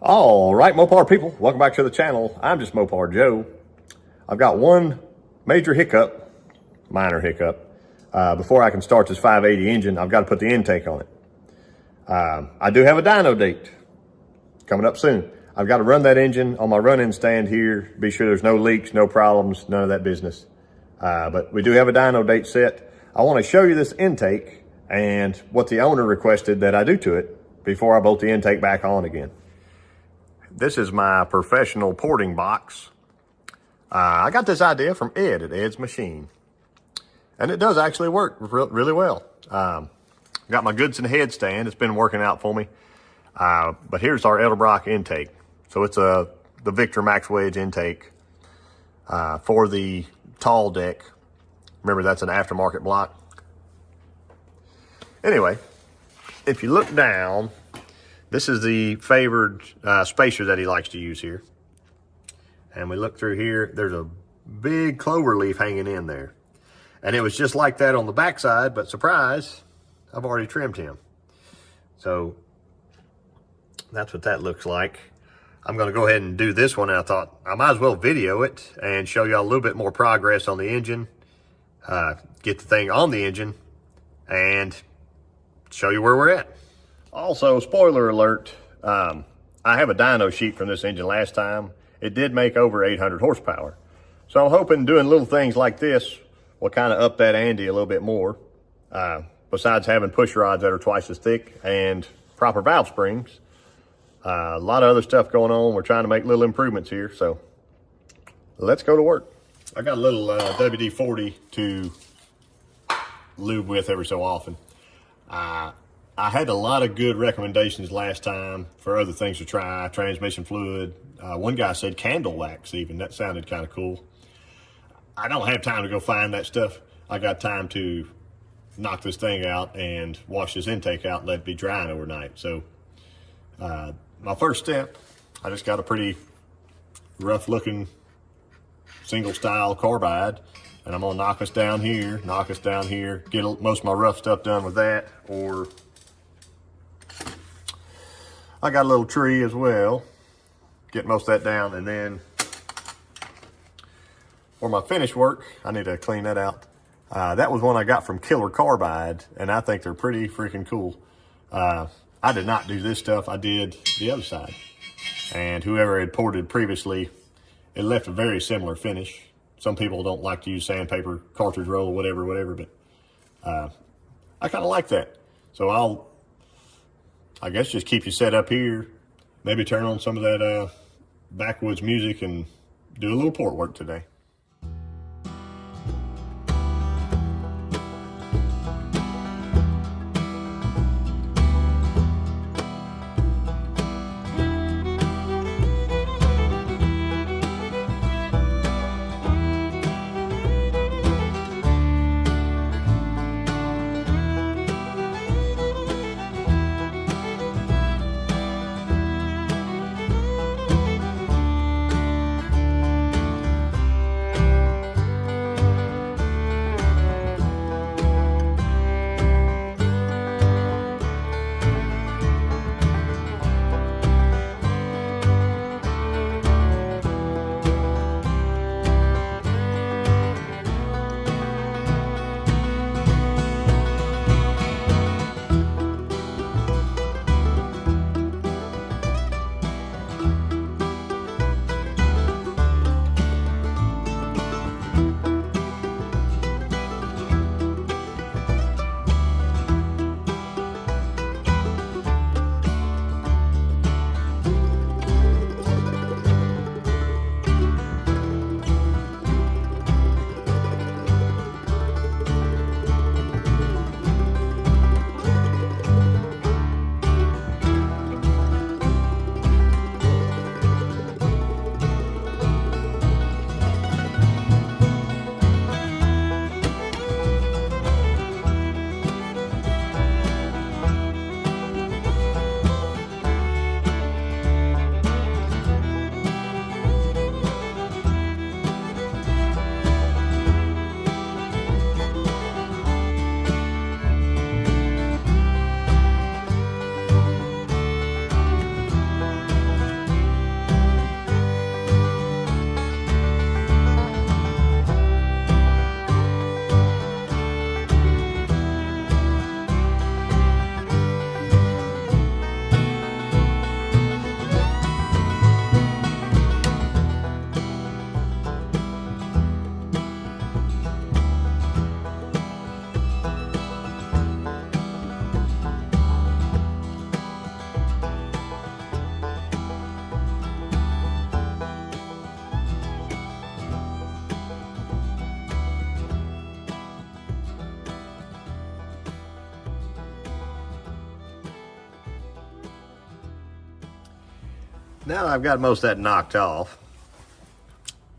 All right, Mopar people, welcome back to the channel. I'm just Mopar Joe. I've got one major hiccup, minor hiccup. Before I can start this 580 engine, I've got to put the intake on it. I do have a dyno date coming up soon. I've got to run that engine on my run-in stand here, be sure there's no leaks, no problems, none of that business. But we do have a dyno date set. I want to show you this intake and what the owner requested that I do to it before I bolt the intake back on again. This is my professional porting box. I got this idea from Ed at Ed's Machine. And it does actually work really well. Got my Goodson headstand. It's been working out for me. But here's our Edelbrock intake. So it's the Victor Max Wedge intake for the tall deck. Remember, that's an aftermarket block. Anyway, if you look down, this is the favored spacer that he likes to use here. And we look through here, there's a big clover leaf hanging in there. And it was just like that on the backside, but surprise, I've already trimmed him. So that's what that looks like. I'm gonna go ahead and do this one. And I thought I might as well video it and show y'all a little bit more progress on the engine, get the thing on the engine and show you where we're at. Also, spoiler alert, I have a dyno sheet from this engine last time. It did make over 800 horsepower. So I'm hoping doing little things like this will kind of up that ante a little bit more. Besides having push rods that are twice as thick and proper valve springs. A lot of other stuff going on. We're trying to make little improvements here. So let's go to work. I got a little WD-40 to lube with every so often. I had a lot of good recommendations last time for other things to try, transmission fluid. One guy said candle wax even. That sounded kind of cool. I don't have time to go find that stuff. I got time to knock this thing out and wash this intake out and let it be drying overnight. So my first step, I just got a pretty rough looking single style carbide. And I'm gonna knock us down here, get most of my rough stuff done with that, or I got a little tree as well. Get most of that down, and then for my finish work, I need to clean that out. That was one I got from Killer Carbide, and I think they're pretty freaking cool. I did not do this stuff, I did the other side. And whoever had ported previously, it left a very similar finish. Some people don't like to use sandpaper, cartridge roll, whatever, but I kind of like that. So I guess just keep you set up here, maybe turn on some of that backwoods music and do a little port work today. Now that I've got most of that knocked off,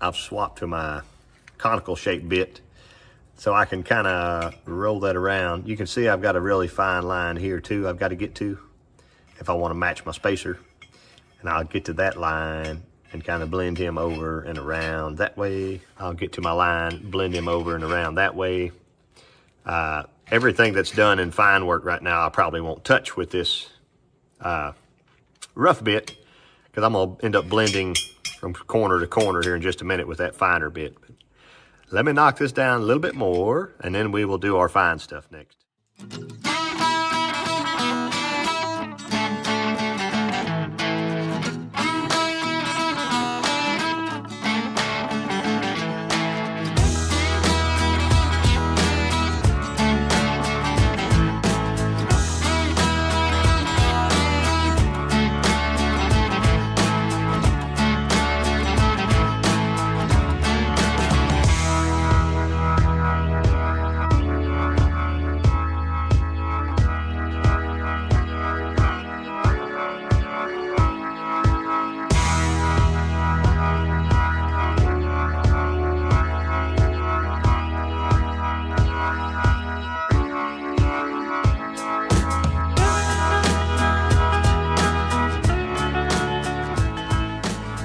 I've swapped to my conical shaped bit so I can kind of roll that around. You can see I've got a really fine line here too I've got to get to if I want to match my spacer. And I'll get to that line and kind of blend him over and around that way. I'll get to my line, blend him over and around that way. Everything that's done in fine work right now, I probably won't touch with this rough bit, because I'm gonna end up blending from corner to corner here in just a minute with that finer bit. But let me knock this down a little bit more, and then we will do our fine stuff next.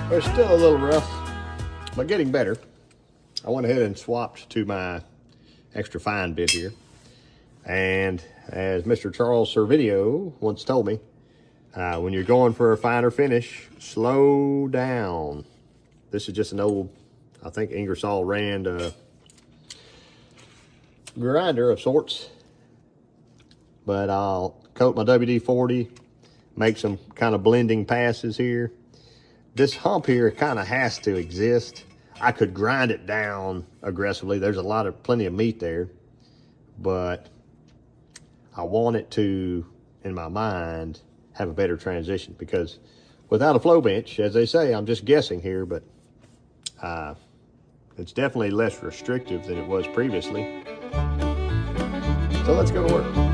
They're still a little rough, but getting better. I went ahead and swapped to my extra fine bit here. And as Mr. Charles Servideo once told me, when you're going for a finer finish, slow down. This is just an old, I think Ingersoll Rand grinder of sorts. But I'll coat my WD-40, make some kind of blending passes here. This hump here kind of has to exist. I could grind it down aggressively. There's plenty of meat there, but I want it to, in my mind, have a better transition, because without a flow bench, as they say, I'm just guessing here, but it's definitely less restrictive than it was previously. So let's go to work.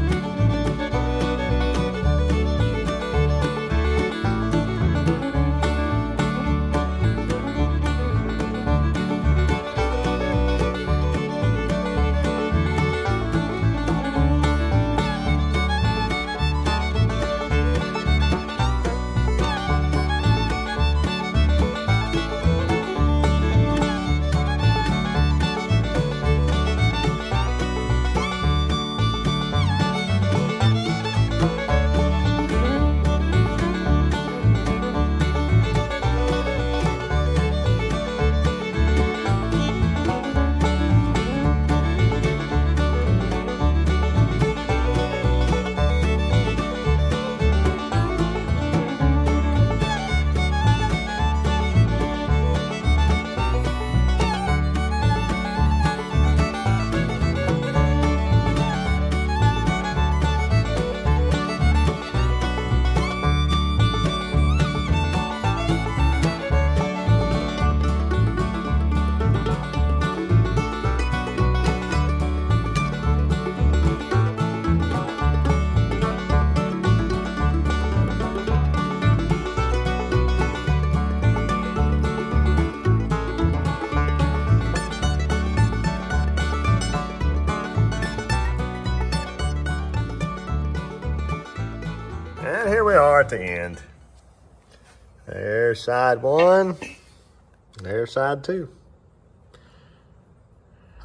And here we are at the end. There's side one, there's side two.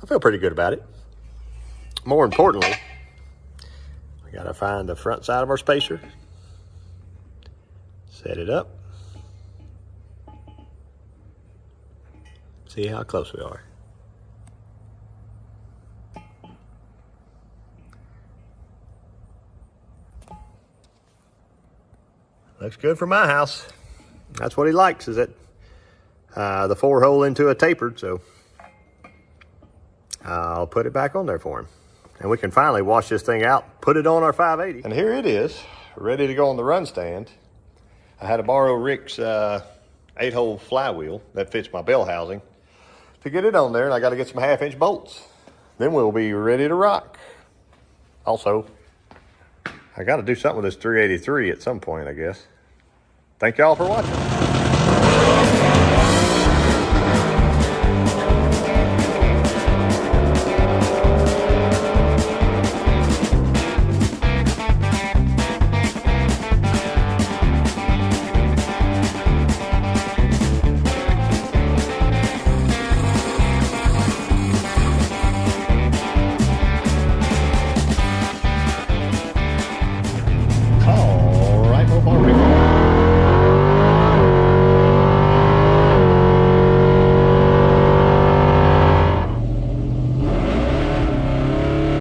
I feel pretty good about it. More importantly, we gotta find the front side of our spacer, set it up, see how close we are. Looks good for my house. That's what he likes, is it? The 4-hole into a tapered, so I'll put it back on there for him. And we can finally wash this thing out, put it on our 580. And here it is, ready to go on the run stand. I had to borrow Rick's 8-hole flywheel that fits my bell housing to get it on there, and I gotta get some 1/2-inch bolts. Then we'll be ready to rock. Also, I gotta do something with this 383 at some point, I guess. Thank y'all for watching.